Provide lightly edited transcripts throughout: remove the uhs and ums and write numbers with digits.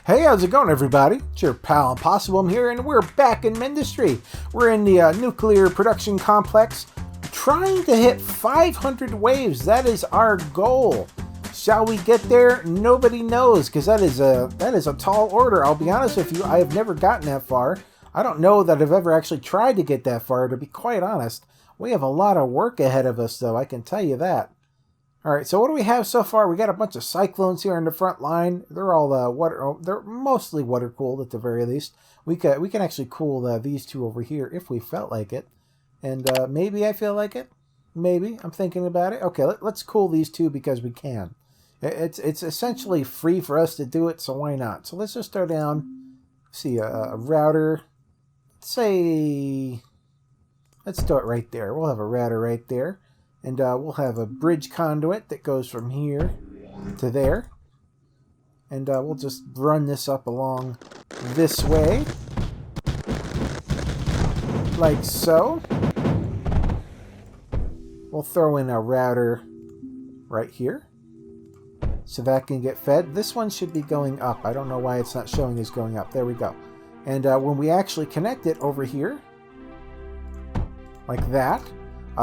Hey, how's it going, everybody? It's your pal Impossibum here, and we're back in Mindustry. We're in the nuclear production complex, trying to hit 500 waves. That is our goal. Shall we get there? Nobody knows, because that is a tall order. I'll be honest with you, I have never gotten that far. I don't know that I've ever actually tried to get that far, to be quite honest. We have a lot of work ahead of us, though, I can tell you that. Alright, so what do we have so far? We got a bunch of cyclones here in the front line. They're all they're mostly water cooled at the very least. We can actually cool these two over here if we felt like it. And maybe I feel like it. Maybe. I'm thinking about it. Okay, let's cool these two because we can. It's essentially free for us to do it, so why not? So let's just throw down, see, a router. Let's do it right there. We'll have a router right there. And we'll have a bridge conduit that goes from here to there. And we'll just run this up along this way. Like so. We'll throw in a router right here. So that can get fed. This one should be going up. I don't know why it's not showing as going up. There we go. And when we actually connect it over here, like that,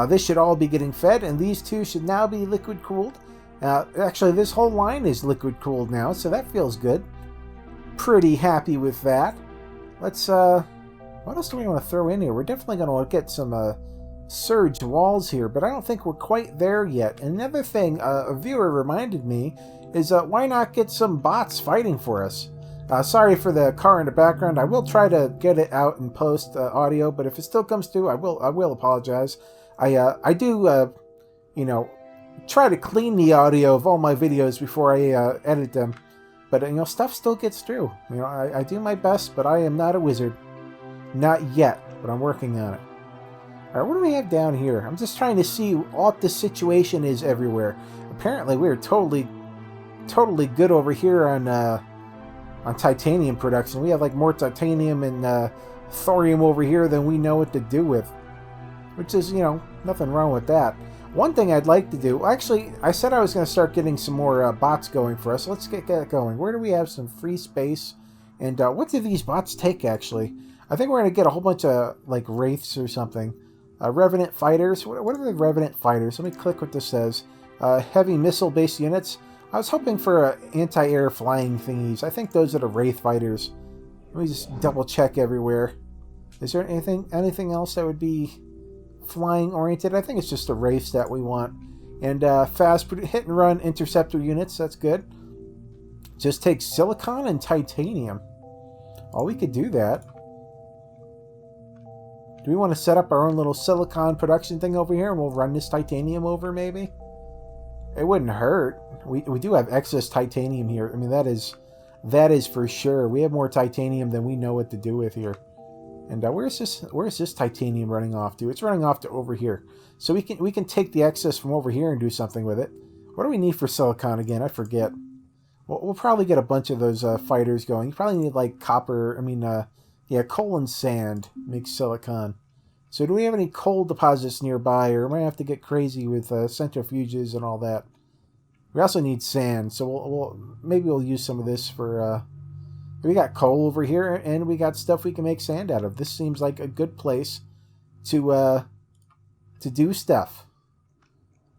this should all be getting fed, and these two should now be liquid cooled. Actually, this whole line is liquid cooled now, so that feels good. Pretty happy with that. Let's, what else do we want to throw in here? We're definitely going to get some surge walls here, but I don't think we're quite there yet. Another thing a viewer reminded me is why not get some bots fighting for us? Sorry for the car in the background. I will try to get it out in post audio, but if it still comes through, I will apologize. I do, you know, try to clean the audio of all my videos before I edit them. But, you know, stuff still gets through. You know, I do my best, but I am not a wizard. Not yet, but I'm working on it. Alright, what do we have down here? I'm just trying to see what the situation is everywhere. Apparently, we're totally good over here on titanium production. We have, like, more titanium and thorium over here than we know what to do with. Which is, you know, nothing wrong with that. One thing I'd like to do, actually, I said I was going to start getting some more bots going for us. Let's get that going. Where do we have some free space? And what do these bots take, actually? I think we're going to get a whole bunch of, like, wraiths or something. Revenant fighters. What are the Revenant fighters? Let me click what this says. Heavy missile-based units. I was hoping for anti-air flying thingies. I think those are the wraith fighters. Let me just double-check everywhere. Is there anything else that would be flying oriented? I think it's just the wraiths that we want. And fast hit and run interceptor units, that's good. Just take silicon and titanium. Oh, we could do that. Do we want to set up our own little silicon production thing over here and we'll run this titanium over maybe? It wouldn't hurt. We do have excess titanium here. I mean, that is for sure. We have more titanium than we know what to do with here. And where's this titanium running off to? It's running off to over here. So we can take the excess from over here and do something with it. What do we need for silicon again? I forget. We'll probably get a bunch of those fighters going. You probably need like copper. Yeah, coal and sand makes silicon. So do we have any coal deposits nearby, or we might have to get crazy with centrifuges and all that? We also need sand, so maybe we'll use some of this for. We got coal over here, and we got stuff we can make sand out of. This seems like a good place to do stuff.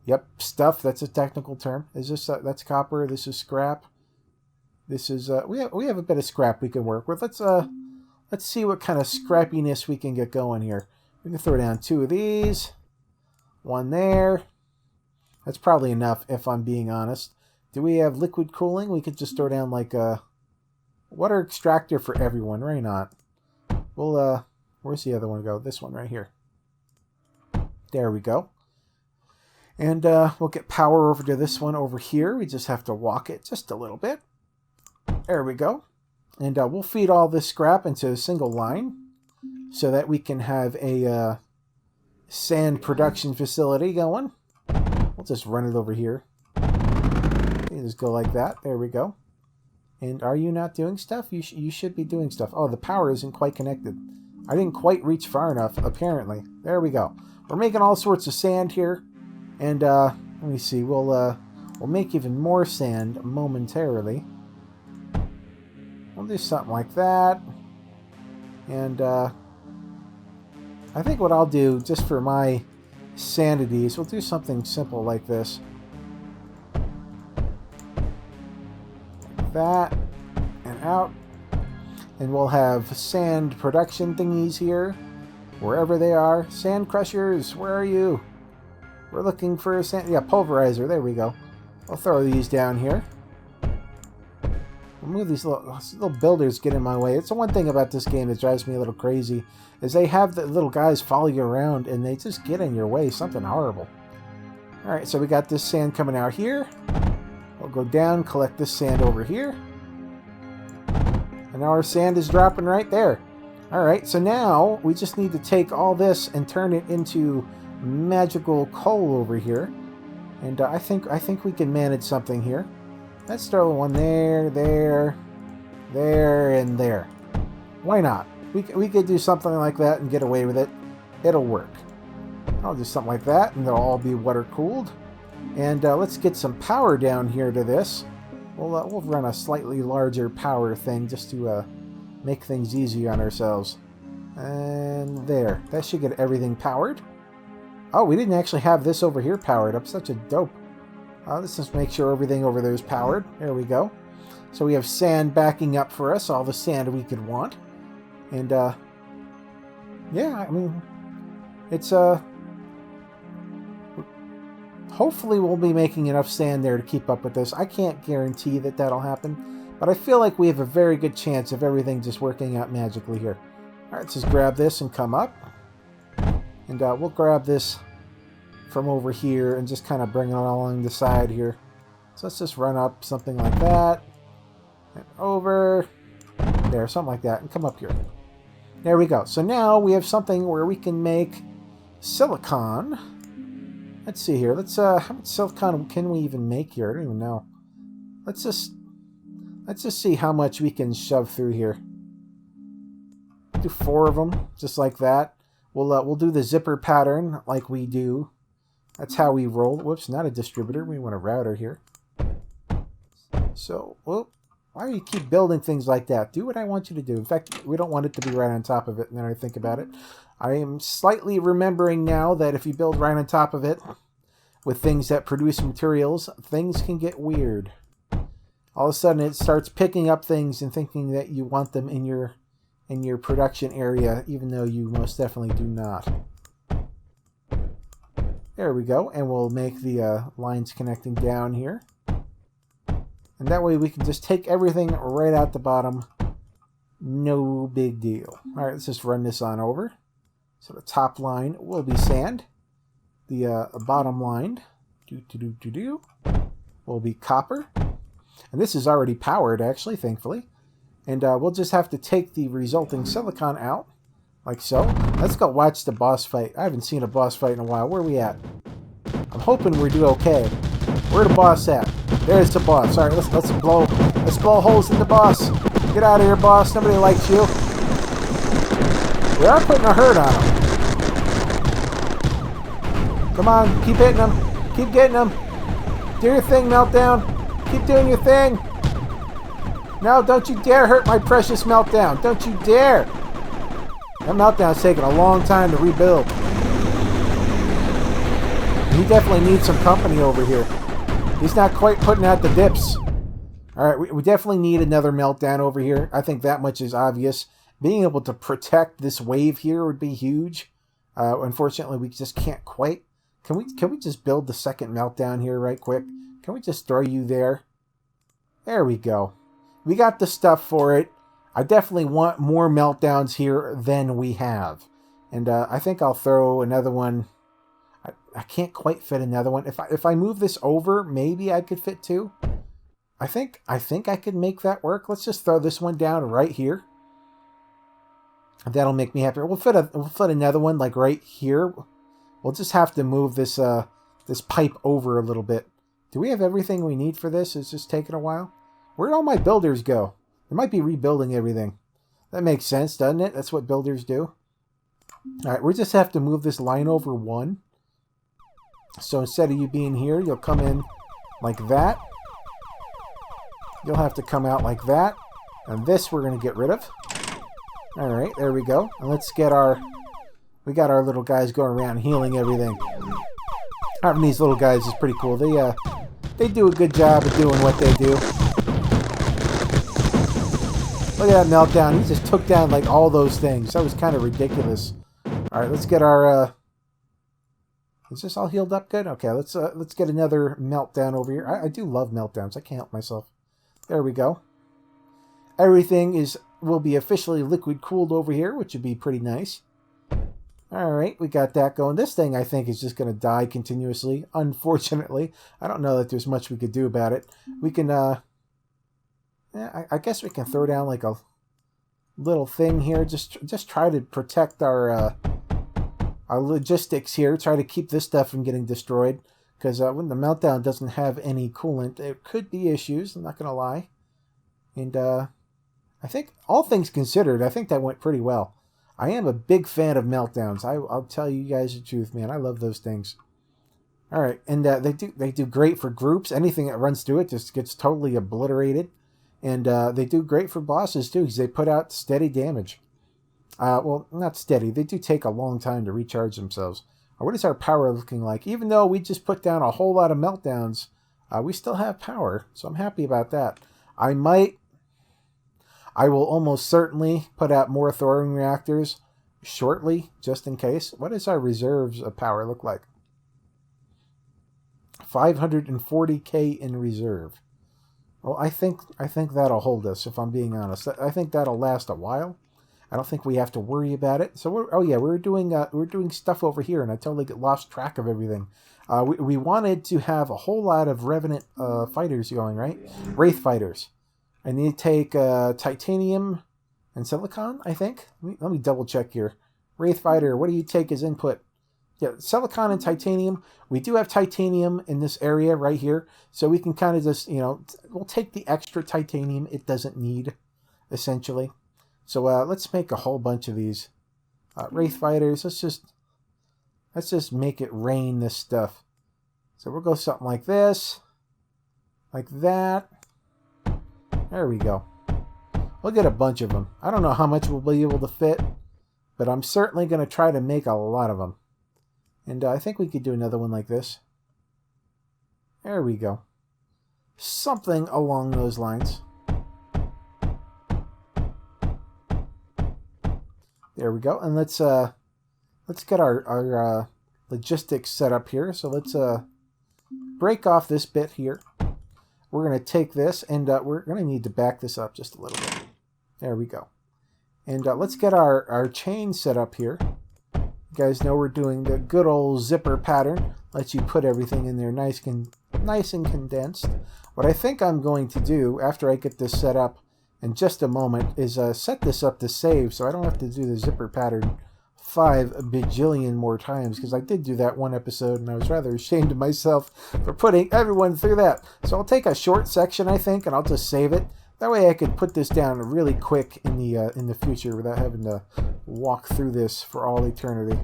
Yep, stuff. That's a technical term. Is this that's copper? This is scrap. This is we have a bit of scrap we can work with. Let's see what kind of scrappiness we can get going here. We can throw down 2 of these, 1 there. That's probably enough, if I'm being honest. Do we have liquid cooling? We could just throw down like a water extractor for everyone, right? Not. We'll where's the other one go? This one right here. There we go. And we'll get power over to this one over here. We just have to walk it just a little bit. There we go. And we'll feed all this scrap into a single line so that we can have a sand production facility going. We'll just run it over here. You just go like that. There we go. And are you not doing stuff? You should be doing stuff. Oh, the power isn't quite connected. I didn't quite reach far enough, apparently. There we go. We're making all sorts of sand here. And let me see. We'll make even more sand momentarily. We'll do something like that. And I think what I'll do, just for my sanity, is we'll do something simple like this. Like that. And out. And we'll have sand production thingies here. Wherever they are. Sand crushers, where are you? We're looking for a sand... Yeah, pulverizer. There we go. I'll throw these down here. We'll move these little builders get in my way. It's the one thing about this game that drives me a little crazy, is they have the little guys follow you around and they just get in your way. Something horrible. Alright, so we got this sand coming out here. We'll go down, collect this sand over here. And now our sand is dropping right there. Alright, so now we just need to take all this and turn it into magical coal over here. And I think we can manage something here. Let's throw one there, there, and there. Why not? We could do something like that and get away with it. It'll work. I'll do something like that, and they'll all be water-cooled. And let's get some power down here to this. We'll run a slightly larger power thing just to make things easier on ourselves. And there. That should get everything powered. Oh, we didn't actually have this over here powered up. Such a dope. Let's just make sure everything over there is powered. There we go. So we have sand backing up for us, all the sand we could want. And, yeah, I mean, it's, hopefully we'll be making enough sand there to keep up with this. I can't guarantee that that'll happen, but I feel like we have a very good chance of everything just working out magically here. All right, let's just grab this and come up. And, we'll grab this from over here and just kind of bring it along the side here. So let's just run up something like that. And over. There, something like that. And come up here. There we go. So now we have something where we can make silicon. Let's see here. Let's how much silicon can we even make here? I don't even know. Let's just see how much we can shove through here. Do 4 of them, just like that. We'll do the zipper pattern like we do. That's how we roll. Whoops, not a distributor. We want a router here. So, whoop. Why do you keep building things like that? Do what I want you to do. In fact, we don't want it to be right on top of it. And then I think about it. I am slightly remembering now that if you build right on top of it with things that produce materials, things can get weird. All of a sudden, it starts picking up things and thinking that you want them in your production area, even though you most definitely do not. There we go, and we'll make the lines connecting down here. And that way we can just take everything right out the bottom. No big deal. Alright, let's just run this on over. So the top line will be sand. The bottom line will be copper. And this is already powered, actually, thankfully. And we'll just have to take the resulting silicon out. Like so. Let's go watch the boss fight. I haven't seen a boss fight in a while. Where are we at? I'm hoping we do okay. Where's the boss at? There's the boss. Alright, let's blow holes in the boss. Get out of here, boss. Nobody likes you. We are putting a hurt on him. Come on, keep hitting him. Keep getting him. Do your thing, Meltdown. Keep doing your thing. No, don't you dare hurt my precious Meltdown. Don't you dare. That Meltdown's taking a long time to rebuild. He definitely needs some company over here. He's not quite putting out the dips. Alright, we definitely need another Meltdown over here. I think that much is obvious. Being able to protect this wave here would be huge. Unfortunately, we just can't quite. Can we just build the second Meltdown here right quick? Can we just throw you there? There we go. We got the stuff for it. I definitely want more Meltdowns here than we have. And I think I'll throw another one. I can't quite fit another one. If I move this over, maybe I could fit 2. I think I could make that work. Let's just throw this one down right here. That'll make me happier. We'll fit another one like right here. We'll just have to move this this pipe over a little bit. Do we have everything we need for this? It's just taking a while. Where'd all my builders go? They might be rebuilding everything. That makes sense, doesn't it? That's what builders do. Alright, we just have to move this line over 1. So instead of you being here, you'll come in like that. You'll have to come out like that. And this we're going to get rid of. Alright, there we go. And let's get our... We got our little guys going around healing everything. Having these little guys is pretty cool. They do a good job of doing what they do. Look at that meltdown. He just took down like all those things. That was kind of ridiculous. Alright, let's get our... Is this all healed up good? Okay, let's get another meltdown over here. I do love meltdowns. I can't help myself. There we go. Everything will be officially liquid cooled over here, which would be pretty nice. Alright, we got that going. This thing, I think, is just going to die continuously, unfortunately. I don't know that there's much we could do about it. We can, yeah, I guess we can throw down like a little thing here. Just try to protect our logistics here. Try to keep this stuff from getting destroyed. Because when the meltdown doesn't have any coolant, there could be issues. I'm not going to lie. And I think, all things considered, I think that went pretty well. I am a big fan of meltdowns. I'll tell you guys the truth, man. I love those things. All right, and they do great for groups. Anything that runs through it just gets totally obliterated. And they do great for bosses too, because they put out steady damage. Well, not steady. They do take a long time to recharge themselves. What is our power looking like? Even though we just put down a whole lot of meltdowns, we still have power. So I'm happy about that. I will almost certainly put out more thorium reactors shortly, just in case. What does our reserves of power look like? 540k in reserve. Well, I think that'll hold us, if I'm being honest. I think that'll last a while. I don't think we have to worry about it. So we're doing stuff over here, and I totally lost track of everything. We wanted to have a whole lot of Revenant fighters going, right? Wraith fighters. I need to take titanium and silicon, I think. Let me double check here. Wraith fighter, what do you take as input? Yeah, silicon and titanium. We do have titanium in this area right here, so we can kind of just, we'll take the extra titanium it doesn't need, essentially. So let's make a whole bunch of these Wraith fighters. Let's just make it rain this stuff. So we'll go something like this, like that. There we go. We'll get a bunch of them. I don't know how much we'll be able to fit, but I'm certainly going to try to make a lot of them. And I think we could do another one like this. There we go. Something along those lines. There we go. And let's get our logistics set up here. So let's break off this bit here. We're going to take this, and we're going to need to back this up just a little bit. There we go. And let's get our chain set up here. You guys know we're doing the good old zipper pattern. Lets you put everything in there nice and condensed. What I think I'm going to do after I get this set up in just a moment is set this up to save, so I don't have to do the zipper pattern 5 bajillion more times, because I did do that one episode and I was rather ashamed of myself for putting everyone through that. So I'll take a short section, I think, and I'll just save it. That way I could put this down really quick in the future without having to walk through this for all eternity.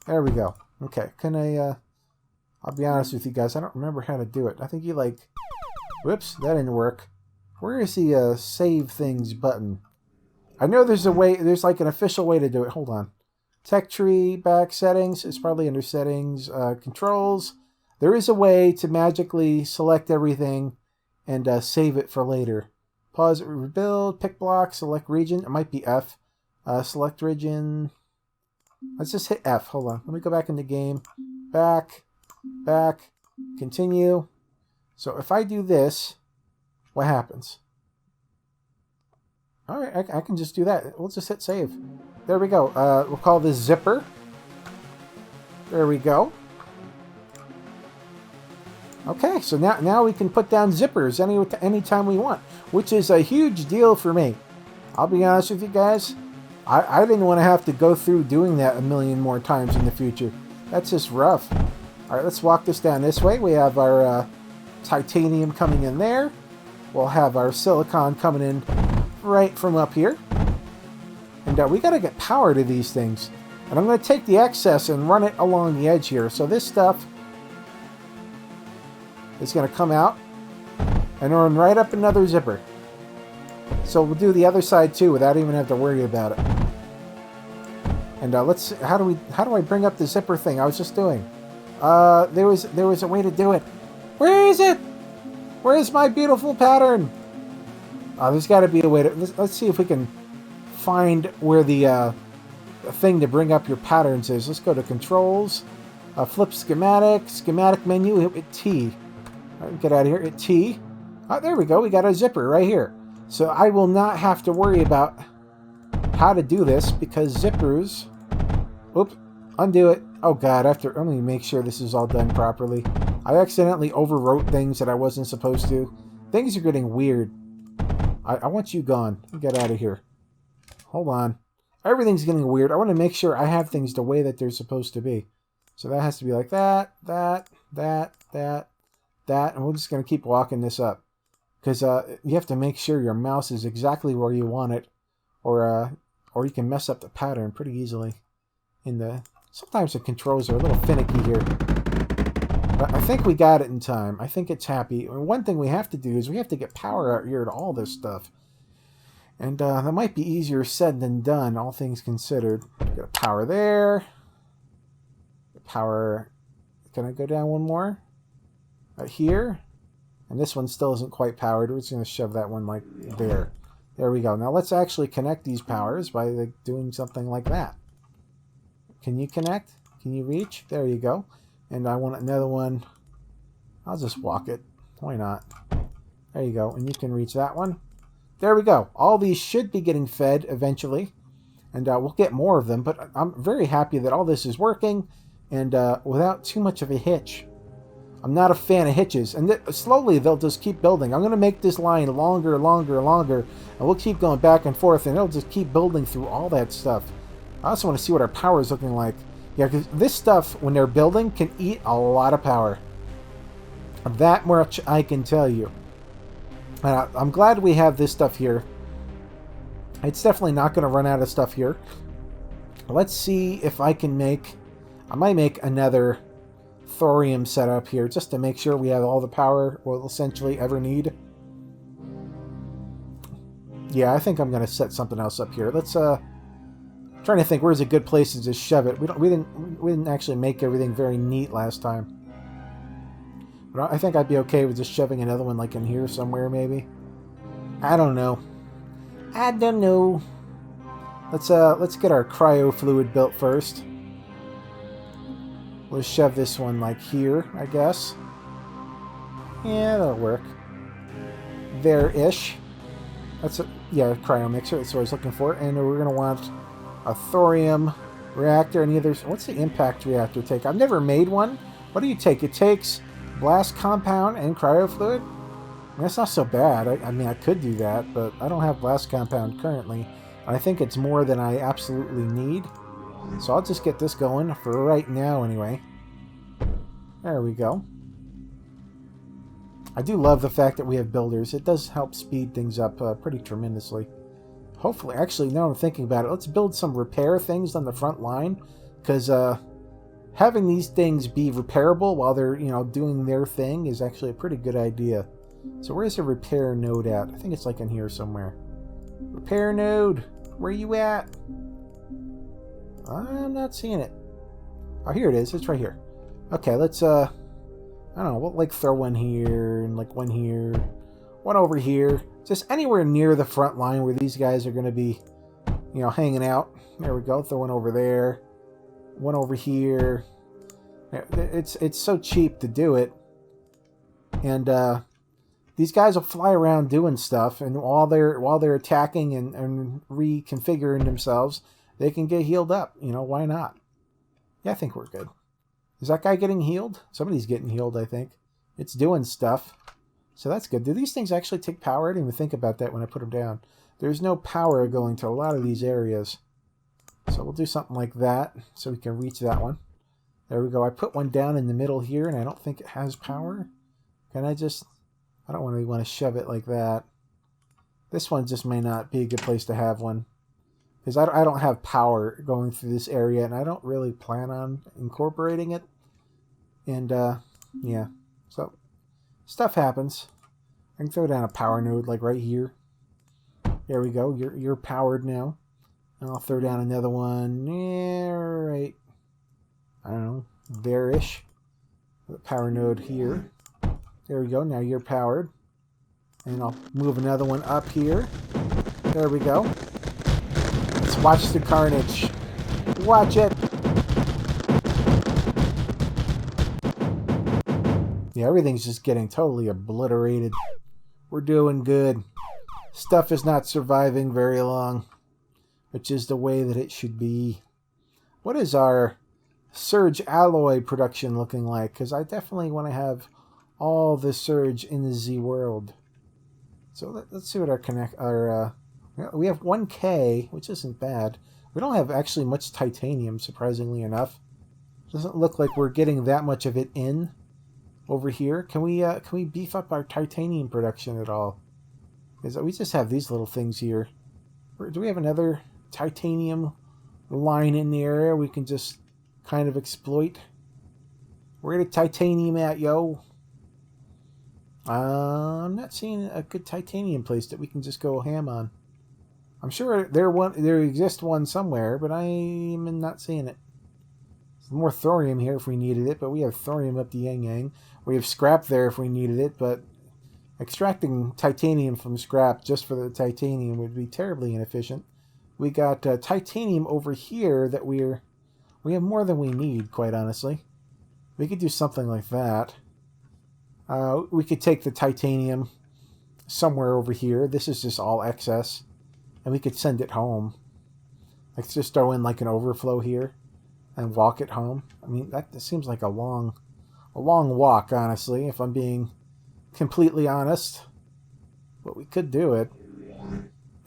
There we go. Okay, can I'll be honest with you guys, I don't remember how to do it. I think whoops, that didn't work. Where is the save things button? I know there's a way, there's like an official way to do it. Hold on. Tech tree, back settings. It's probably under settings, controls. There is a way to magically select everything and save it for later. Pause, rebuild, pick block, select region. It might be F. Select region. Let's just hit F. Hold on. Let me go back in the game. Back, continue. So if I do this, what happens? All right, I can just do that. We'll just hit save. There we go. We'll call this zipper. There we go. Okay, so now we can put down zippers anytime we want, which is a huge deal for me. I'll be honest with you guys. I didn't want to have to go through doing that a million more times in the future. That's just rough. All right, let's walk this down this way. We have our titanium coming in there. We'll have our silicon coming in right from up here. And we got to get power to these things. And I'm going to take the excess and run it along the edge here. So this stuff is going to come out and run right up another zipper. So we'll do the other side too without even have to worry about it. And let's how do I bring up the zipper thing I was just doing? There was a way to do it. Where is it? Where is my beautiful pattern? There's got to be a way to. Let's see if we can find where the thing to bring up your patterns is. Let's go to controls, flip schematic menu, hit T. All right, get out of here. Hit T. There we go. We got a zipper right here. So I will not have to worry about how to do this because zippers. Oops, undo it. Oh God, let me make sure this is all done properly. I accidentally overwrote things that I wasn't supposed to. Things are getting weird. I want you gone. Get out of here. Hold on. Everything's getting weird. I want to make sure I have things the way that they're supposed to be. So that has to be like that, and we're just going to keep walking this up. Because you have to make sure your mouse is exactly where you want it, or you can mess up the pattern pretty easily. Sometimes the controls are a little finicky here. But I think we got it in time. I think it's happy. And one thing we have to do is we have to get power out here to all this stuff. And that might be easier said than done, all things considered. Got a power there. Power. Can I go down one more? Right here. And this one still isn't quite powered. We're just going to shove that one like there. There we go. Now let's actually connect these powers by doing something like that. Can you connect? Can you reach? There you go. And I want another one. I'll just walk it. Why not? There you go. And you can reach that one. There we go. All these should be getting fed eventually. And we'll get more of them. But I'm very happy that all this is working. And without too much of a hitch. I'm not a fan of hitches. And slowly they'll just keep building. I'm going to make this line longer. And we'll keep going back and forth. And it'll just keep building through all that stuff. I also want to see what our power is looking like. Yeah, because this stuff, when they're building, can eat a lot of power. That much I can tell you. I'm glad we have this stuff here. It's definitely not going to run out of stuff here. Let's see if I can make... I might make another thorium setup here, just to make sure we have all the power we'll essentially ever need. Yeah, I think I'm going to set something else up here. Let's... trying to think where's a good place to just shove it. We didn't actually make everything very neat last time. But I think I'd be okay with just shoving another one like in here somewhere maybe. I don't know. Let's get our cryo fluid built first. We'll shove this one like here, I guess. Yeah, that'll work. There-ish. Yeah, cryo mixer, that's what I was looking for. And we're gonna want a thorium reactor. Any others? What's the impact reactor take? I've never made one. What do you take? It takes blast compound and cryo fluid? I mean, that's not so bad. I mean, I could do that, but I don't have blast compound currently. And I think it's more than I absolutely need. So I'll just get this going for right now anyway. There we go. I do love the fact that we have builders. It does help speed things up pretty tremendously. Hopefully, actually, now I'm thinking about it, let's build some repair things on the front line, because having these things be repairable while they're, doing their thing is actually a pretty good idea. So where's the repair node at? I think it's like in here somewhere. Repair node, where you at? I'm not seeing it. Oh, here it is. It's right here. Okay, let's, I don't know, we'll like throw one here, and like one here, one over here. Just anywhere near the front line where these guys are going to be, hanging out. There we go. Throw one over there. One over here. It's so cheap to do it. And these guys will fly around doing stuff, and while they're attacking and reconfiguring themselves, they can get healed up. Why not? Yeah, I think we're good. Is that guy getting healed? Somebody's getting healed, I think. It's doing stuff. So that's good. Do these things actually take power? I didn't even think about that when I put them down. There's no power going to a lot of these areas. So we'll do something like that so we can reach that one. There we go. I put one down in the middle here, and I don't think it has power. Can I just... I don't really want to shove it like that. This one just may not be a good place to have one. Because I don't have power going through this area, and I don't really plan on incorporating it. And, yeah. So... stuff happens. I can throw down a power node like right here. There we go. You're powered now. And I'll throw down another one. Yeah, right. I don't know. There-ish. The power node here. There we go. Now you're powered. And I'll move another one up here. There we go. Let's watch the carnage. Watch it. Yeah, everything's just getting totally obliterated. We're doing good. Stuff is not surviving very long, which is the way that it should be. What is our surge alloy production looking like? Because I definitely want to have all the surge in the Z world. So let's see what our we have 1K, which isn't bad. We don't have actually much titanium, surprisingly enough. Doesn't look like we're getting that much of it in over here. Can we beef up our titanium production at all? Because we just have these little things here. Do we have another titanium line in the area we can just kind of exploit? Where the titanium at, yo? I'm not seeing a good titanium place that we can just go ham on. I'm sure there exists one somewhere, but I'm not seeing it. There's more thorium here if we needed it, but we have thorium up the yang-yang. We have scrap there if we needed it, but extracting titanium from scrap just for the titanium would be terribly inefficient. We got titanium over here that we have more than we need, quite honestly. We could do something like that. We could take the titanium somewhere over here. This is just all excess. And we could send it home. Let's just throw in like an overflow here and walk it home. I mean, that seems like a long walk, honestly, if I'm being completely honest. But we could do it.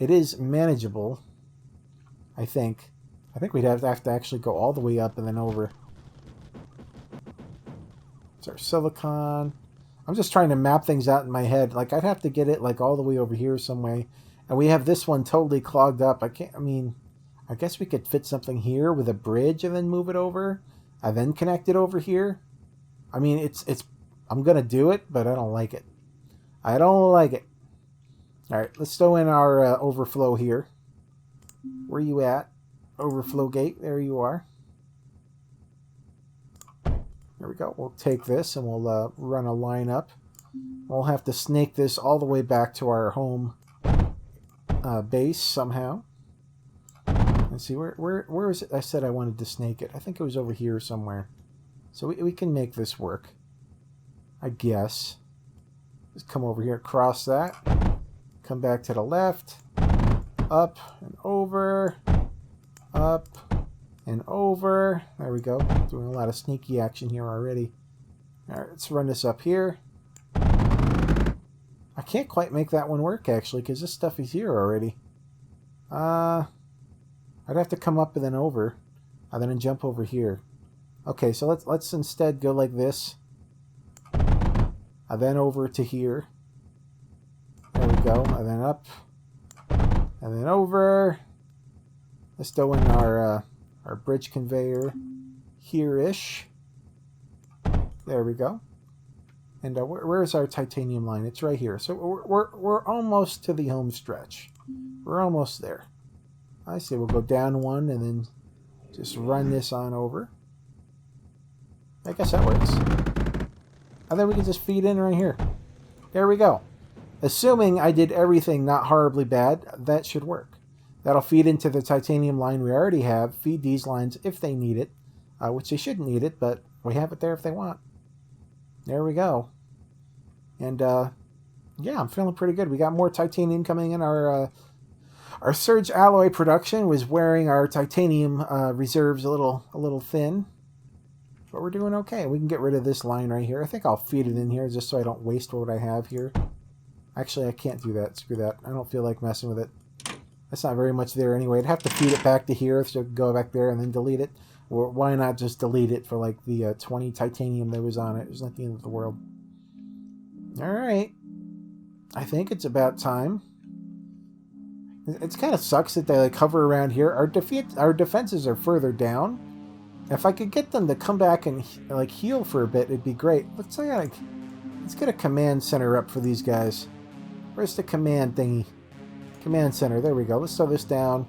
It is manageable, I think. I think we'd have to actually go all the way up and then over. It's our silicon. I'm just trying to map things out in my head. Like, I'd have to get it like all the way over here some way. And we have this one totally clogged up. I guess we could fit something here with a bridge and then move it over. And then connect it over here. I mean, I'm going to do it, but I don't like it. I don't like it. All right, let's throw in our overflow here. Where are you at? Overflow gate. There you are. There we go. We'll take this and we'll run a line up. We'll have to snake this all the way back to our home base somehow. Let's see, where is it? I said I wanted to snake it. I think it was over here somewhere. So we can make this work, I guess. Just come over here, cross that. Come back to the left. Up and over. Up and over. There we go. Doing a lot of sneaky action here already. Alright, let's run this up here. I can't quite make that one work, actually, because this stuff is here already. I'd have to come up and then over. And then jump over here. Okay, so let's instead go like this. And then over to here. There we go. And then up. And then over. Let's throw in our bridge conveyor here-ish. There we go. And where's our titanium line? It's right here. So we're almost to the home stretch. We're almost there. I say we'll go down one and then just run this on over. I guess that works. And then we can just feed in right here. There we go. Assuming I did everything not horribly bad, that should work. That'll feed into the titanium line we already have. Feed these lines if they need it. Which they shouldn't need it, but we have it there if they want. There we go. And, yeah, I'm feeling pretty good. We got more titanium coming in. Our surge alloy production was wearing our titanium reserves a little thin. But we're doing okay. We can get rid of this line right here. I think I'll feed it in here just so I don't waste what I have here. Actually, I can't do that. Screw that. I don't feel like messing with it. That's not very much there anyway. I'd have to feed it back to here so go back there and then delete it. Or why not just delete it for like the 20 titanium that was on it? It's not the end of the world. Alright. I think it's about time. It kind of sucks that they like hover around here. Our defenses are further down. If I could get them to come back and like heal for a bit, it'd be great. Let's get a command center up for these guys. Where's the command thingy? Command center. There we go. Let's throw this down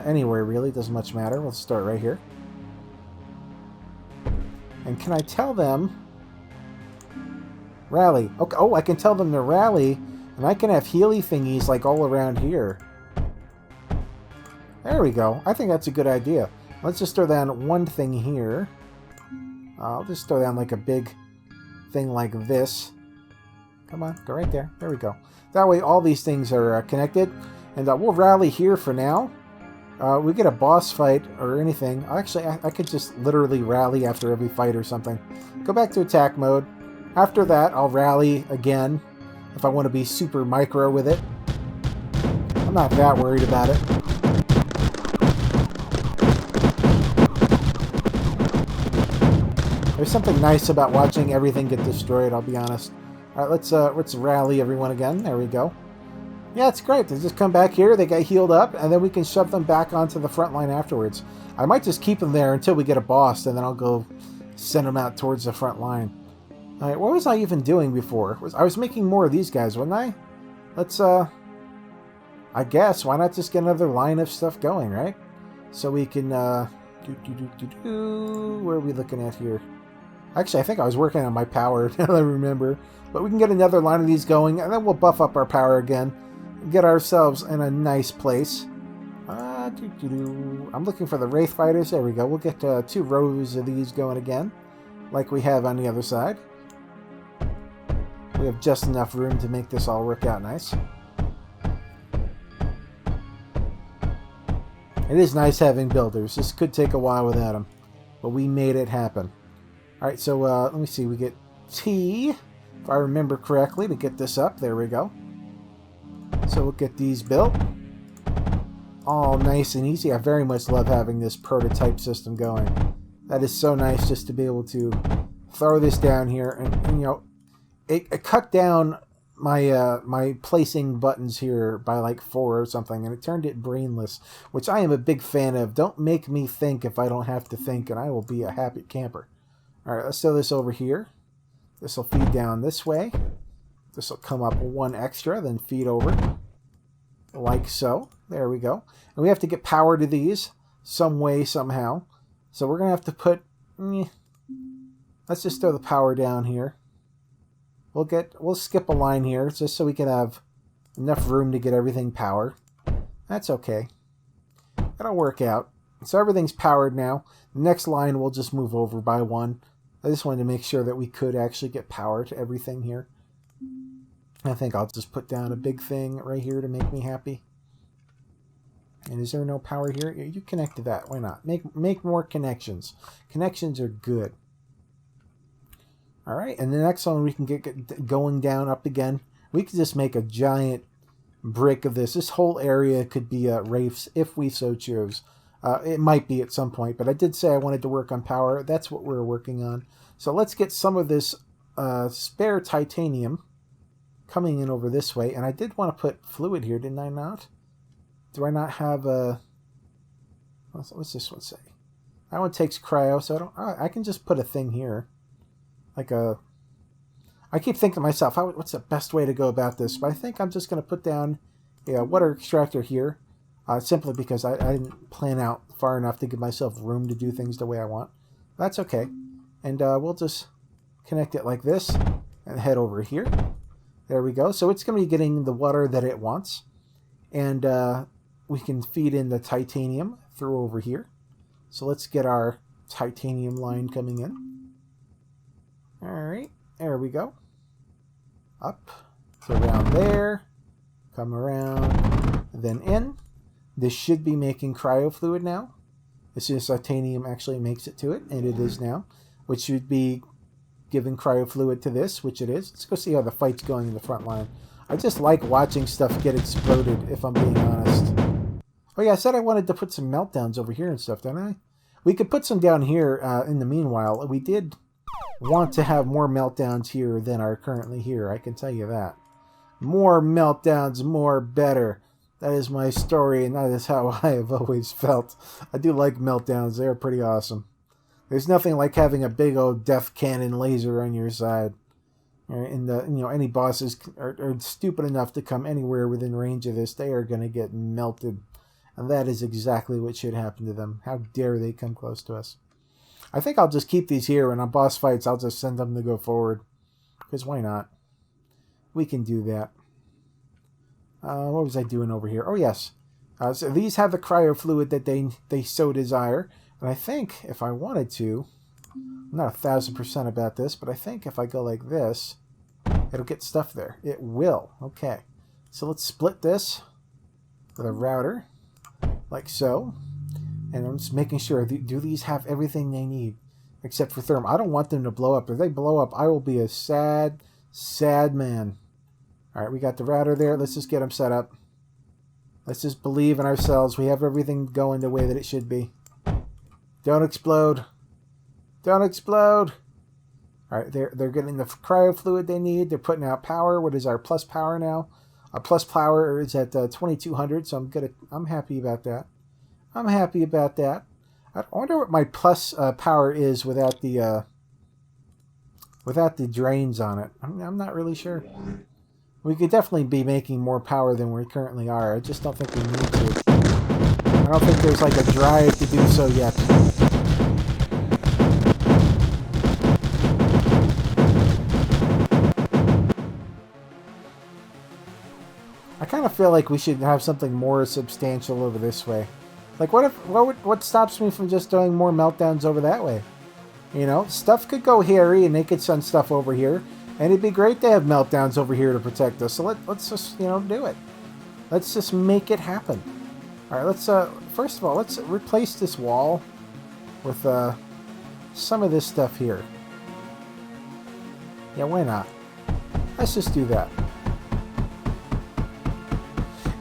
anywhere, really. Doesn't much matter. Let's start right here. And can I tell them... Rally. Okay. Oh, I can tell them to rally, and I can have Healy thingies like all around here. There we go. I think that's a good idea. Let's just throw down one thing here. I'll just throw down like a big thing like this. Come on, go right there. There we go. That way all these things are connected. And we'll rally here for now. We get a boss fight or anything. Actually, I could just literally rally after every fight or something. Go back to attack mode. After that, I'll rally again if I want to be super micro with it. I'm not that worried about it. There's something nice about watching everything get destroyed, I'll be honest. Alright, let's rally everyone again. There we go. Yeah, it's great. They just come back here, they get healed up, and then we can shove them back onto the front line afterwards. I might just keep them there until we get a boss, and then I'll go send them out towards the front line. Alright, what was I even doing before? I was making more of these guys, wasn't I? Let's, I guess, why not just get another line of stuff going, right? So we can, where are we looking at here? Actually, I think I was working on my power, now I remember. But we can get another line of these going, and then we'll buff up our power again. Get ourselves in a nice place. I'm looking for the Wraith Fighters. There we go. We'll get 2 rows of these going again, like we have on the other side. We have just enough room to make this all work out nice. It is nice having builders. This could take a while without them, but we made it happen. Alright, so let me see. We get T, if I remember correctly, to get this up. There we go. So we'll get these built. All nice and easy. I very much love having this prototype system going. That is so nice just to be able to throw this down here. And you know, it cut down my my placing buttons here by like 4 or something, and it turned it brainless, which I am a big fan of. Don't make me think if I don't have to think, and I will be a happy camper. Alright, let's throw this over here. This will feed down this way. This will come up 1 extra, then feed over. Like so. There we go. And we have to get power to these some way, somehow. So we're going to have to put... let's just throw the power down here. We'll skip a line here, just so we can have enough room to get everything powered. That's okay. That'll work out. So everything's powered now. The next line we'll just move over by 1. I just wanted to make sure that we could actually get power to everything here. I think I'll just put down a big thing right here to make me happy. And is there no power here? You connect to that. Why not? Make more connections. Connections are good. Alright, and the next one we can get going down up again. We could just make a giant brick of this. This whole area could be Wraiths if we so choose. It might be at some point, but I did say I wanted to work on power. That's what we're working on. So let's get some of this spare titanium coming in over this way. And I did want to put fluid here, didn't I not? Do I not have a... What's this one say? That one takes cryo, so I can just put a thing here. Like a... I keep thinking to myself, what's the best way to go about this? But I think I'm just going to put down a water extractor here. Simply because I didn't plan out far enough to give myself room to do things the way I want. That's okay. And we'll just connect it like this and head over here. There we go. So it's going to be getting the water that it wants. And we can feed in the titanium through over here. So let's get our titanium line coming in. Alright, there we go. Up to around there. Come around, then in. This should be making cryo fluid now. As soon as titanium actually makes it to it, and it is now, which should be giving cryo fluid to this, which it is. Let's go see how the fight's going in the front line. I just like watching stuff get exploded, if I'm being honest. Oh yeah, I said I wanted to put some meltdowns over here and stuff, didn't I? We could put some down here in the meanwhile. We did want to have more meltdowns here than are currently here, I can tell you that. More meltdowns, more better. That is my story, and that is how I have always felt. I do like meltdowns. They are pretty awesome. There's nothing like having a big old death cannon laser on your side. And any bosses are stupid enough to come anywhere within range of this, they are going to get melted. And that is exactly what should happen to them. How dare they come close to us? I think I'll just keep these here, and on boss fights, I'll just send them to go forward. Because why not? We can do that. What was I doing over here? Oh, yes. So these have the cryo fluid that they so desire. And I think if I wanted to, I'm not 1,000% about this, but I think if I go like this, it'll get stuff there. It will. Okay. So let's split this with a router, like so. And I'm just making sure, do these have everything they need? Except for thermal. I don't want them to blow up. If they blow up, I will be a sad, sad man. Alright, we got the router there. Let's just get them set up. Let's just believe in ourselves. We have everything going the way that it should be. Don't explode. Don't explode. Alright, they're getting the cryo fluid they need. They're putting out power. What is our plus power now? Our plus power is at 2200, so I'm happy about that. I'm happy about that. I wonder what my plus power is without the drains on it. I'm not really sure. We could definitely be making more power than we currently are. I just don't think we need to. I don't think there's like a drive to do so yet. I kind of feel like we should have something more substantial over this way. Like, what stops me from just doing more meltdowns over that way? You know, stuff could go hairy and they could send stuff over here. And it'd be great to have meltdowns over here to protect us. So let's just, do it. Let's just make it happen. All right, let's, first of all, let's replace this wall with some of this stuff here. Yeah, why not? Let's just do that.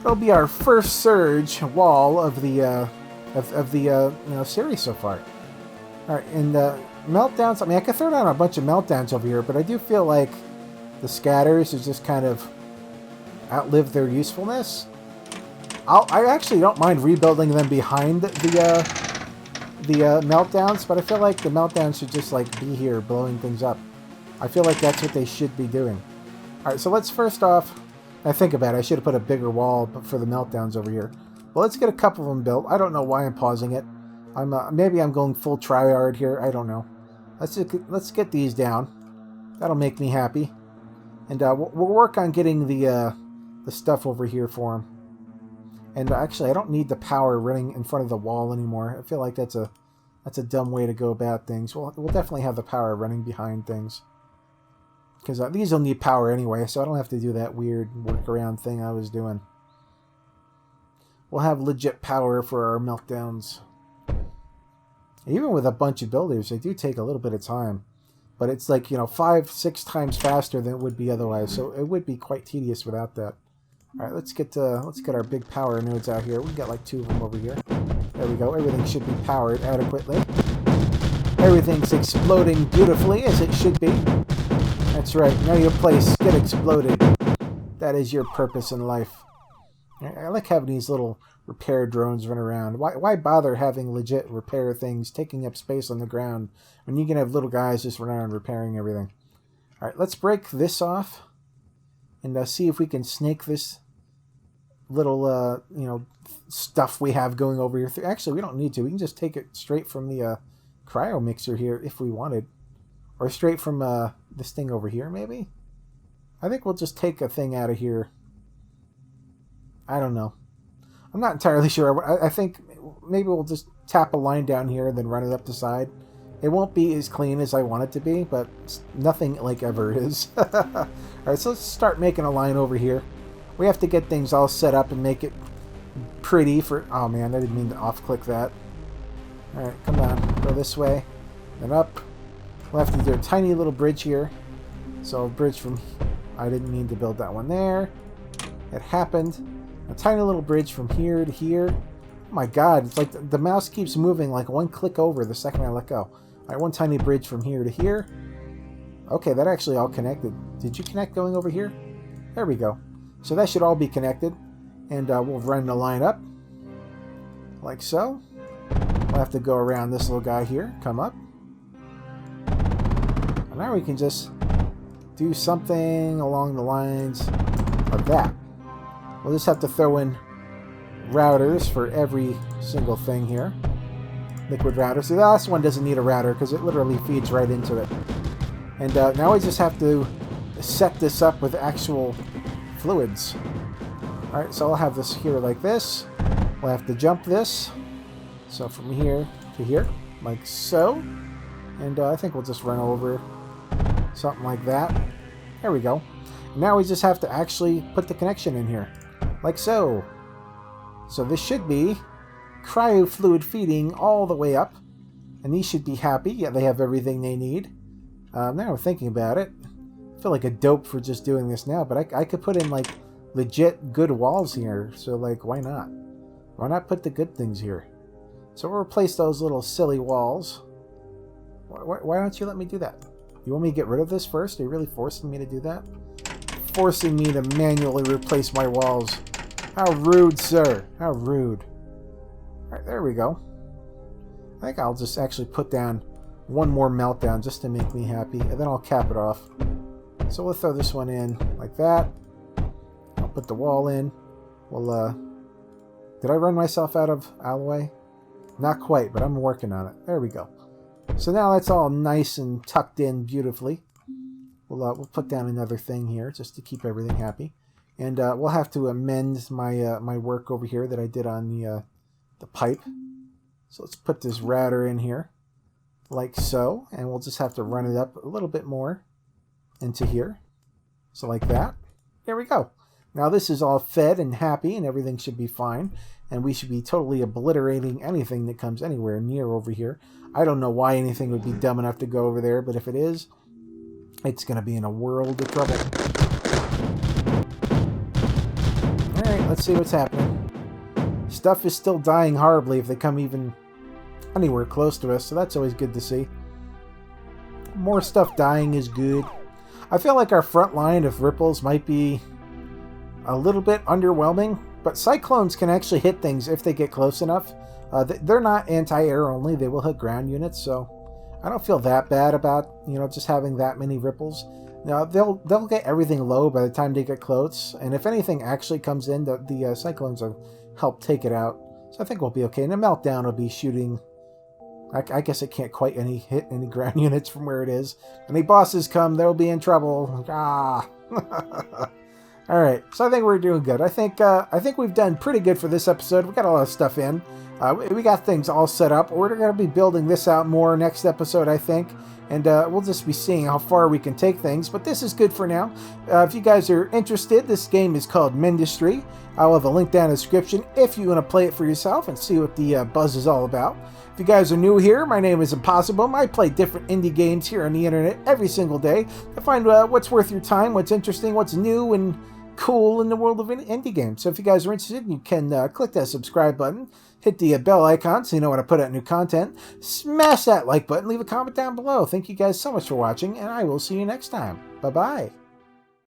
It'll be our first surge wall of the series so far. All right, and meltdowns. I mean, I could throw down a bunch of meltdowns over here, but I do feel like the scatters is just kind of outlived their usefulness. I actually don't mind rebuilding them behind the meltdowns, but I feel like the meltdowns should just like be here blowing things up. I feel like that's what they should be doing. All right, so let's first off. I think about it, I should have put a bigger wall for the meltdowns over here. Well, let's get a couple of them built. I don't know why I'm pausing it. Maybe I'm going full tryhard here. I don't know. Let's get these down. That'll make me happy. And we'll work on getting the stuff over here for them. And actually, I don't need the power running in front of the wall anymore. I feel like that's a dumb way to go about things. We'll definitely have the power running behind things. Because these will need power anyway, so I don't have to do that weird workaround thing I was doing. We'll have legit power for our meltdowns. Even with a bunch of builders, they do take a little bit of time. But it's like, 5-6 times faster than it would be otherwise, so it would be quite tedious without that. Alright, let's get our big power nodes out here. We got like 2 of them over here. There we go. Everything should be powered adequately. Everything's exploding beautifully, as it should be. That's right. Now your place get exploded. That is your purpose in life. I like having these little repair drones run around. Why bother having legit repair things taking up space on the ground when you can have little guys just run around repairing everything? All right, let's break this off and see if we can snake this little, stuff we have going over here. Actually, we don't need to. We can just take it straight from the cryo mixer here if we wanted. Or straight from this thing over here, maybe? I think we'll just take a thing out of here. I don't know. I'm not entirely sure. I think maybe we'll just tap a line down here and then run it up the side. It won't be as clean as I want it to be, but nothing like ever is. Alright, so let's start making a line over here. We have to get things all set up and make it pretty for... Oh man, I didn't mean to off-click that. Alright, come on. Go this way. Then up. We'll have to do a tiny little bridge here. So a bridge from... I didn't mean to build that one there. It happened. A tiny little bridge from here to here. Oh my god, it's like the mouse keeps moving like one click over the second I let go. Alright, one tiny bridge from here to here. Okay, that actually all connected. Did you connect going over here? There we go. So that should all be connected. And we'll run the line up. Like so. We'll have to go around this little guy here. Come up. And now we can just do something along the lines of that. We'll just have to throw in routers for every single thing here. Liquid router. See, the last one doesn't need a router because it literally feeds right into it. And now we just have to set this up with actual fluids. Alright, so I'll have this here like this. We'll have to jump this. So from here to here, like so. And I think we'll just run over something like that. There we go. Now we just have to actually put the connection in here. Like so. So this should be cryo fluid feeding all the way up. And these should be happy. Yeah, they have everything they need. Now I'm thinking about it. I feel like a dope for just doing this now, but I could put in like legit good walls here. So like, why not? Why not put the good things here? So we'll replace those little silly walls. Why don't you let me do that? You want me to get rid of this first? Are you really forcing me to do that? Forcing me to manually replace my walls. How rude, sir. How rude. Alright, there we go. I think I'll just actually put down one more meltdown just to make me happy, and then I'll cap it off. So we'll throw this one in like that. I'll put the wall in. Well, did I run myself out of alloy? Not quite, but I'm working on it. There we go. So now that's all nice and tucked in beautifully. We'll put down another thing here just to keep everything happy. And we'll have to amend my my work over here that I did on the pipe. So let's put this router in here, like so. And we'll just have to run it up a little bit more into here. So like that. There we go. Now this is all fed and happy and everything should be fine. And we should be totally obliterating anything that comes anywhere near over here. I don't know why anything would be dumb enough to go over there, but if it is, it's going to be in a world of trouble. Alright, let's see what's happening. Stuff is still dying horribly if they come even anywhere close to us, so that's always good to see. More stuff dying is good. I feel like our front line of ripples might be a little bit underwhelming, but cyclones can actually hit things if they get close enough. They're not anti-air only, they will hit ground units, so I don't feel that bad about, you know, just having that many ripples. Now, they'll get everything low by the time they get close, and if anything actually comes in, the cyclones will help take it out. So I think we'll be okay. And the meltdown will be shooting. I guess it can't quite hit any ground units from where it is. Any bosses come, they'll be in trouble. Ah. All right, so I think we're doing good. I think we've done pretty good for this episode. We got a lot of stuff in. We got things all set up. We're going to be building this out more next episode, I think. And we'll just be seeing how far we can take things. But this is good for now. If you guys are interested, this game is called Mindustry. I'll have a link down in the description if you want to play it for yourself and see what the buzz is all about. If you guys are new here, my name is Impossibum. I play different indie games here on the internet every single day to find what's worth your time, what's interesting, what's new, and cool in the world of indie games. So if you guys are interested, you can click that subscribe button, hit the bell icon so you know when I put out new content, smash that like button, leave a comment down below. Thank you guys so much for watching, and I will see you next time. Bye-bye.